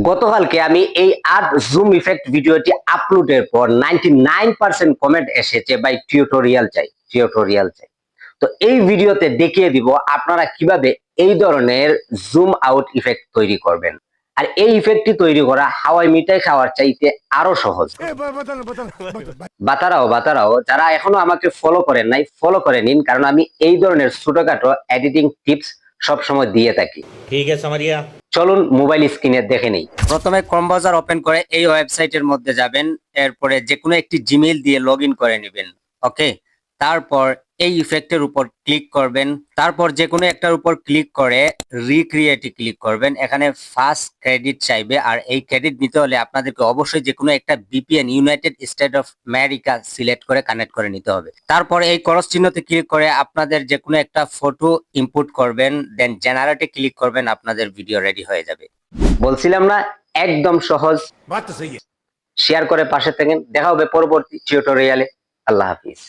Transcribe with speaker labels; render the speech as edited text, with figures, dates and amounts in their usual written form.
Speaker 1: গতকালকে আমি এই আর্ট জুম ইফেক্ট ভিডিওটি আপলোডের পর 99% কমেন্ট এসেছে ভাই টিউটোরিয়াল চাই, টিউটোরিয়াল চাই। তো এই ভিডিওতে দেখিয়ে দিব আপনারা কিভাবে এই ধরনের জুম আউট ইফেক্ট তৈরি করবেন। আর এই ইফেক্টটি তৈরি করা হাওয়াই মিঠাই খাওয়ার চাইতে আরো সহজ। বাতারাও যারা এখনো আমাকে ফলো করেন নাই, ফলো করে নিন, কারণ আমি এই ধরনের ছোটখাটো এডিটিং টিপস সবসময় দিয়ে থাকি।
Speaker 2: ঠিক আছে সামারিয়া,
Speaker 1: চলুন মোবাইল স্ক্রিনে দেখে নেই। প্রথমে ক্রোম ব্রাউজার ওপেন করে এই ওয়েবসাইটের মধ্যে যাবেন, এরপরে যে কোনো একটি জিমেইল দিয়ে লগ ইন করে নেবেন। ওকে, তারপর এই ইফেক্টের উপর ক্লিক করবেন, তারপর যে কোনো একটার উপর ক্লিক করে রিক্রিয়েটে ক্লিক করবেন। এখানে ফার্স্ট ক্রেডিট চাইবে, আর এই ক্রেডিট নিতে হলে আপনাদেরকে অবশ্যই যে কোনো একটা VPN United state of America select করে কানেক্ট করে নিতে হবে। তারপর এই ক্রস চিহ্নতে ক্লিক করে আপনাদের যে কোনো একটা ফটো ইনপুট করবেন, দেন জেনারেটে ক্লিক করবেন, আপনাদের ভিডিও রেডি হয়ে যাবে। বলছিলাম না, একদম সহজ। শেয়ার করে পাশে থাকেন। দেখা হবে পরবর্তী টিউটোরিয়ালে। আল্লাহ হাফিজ।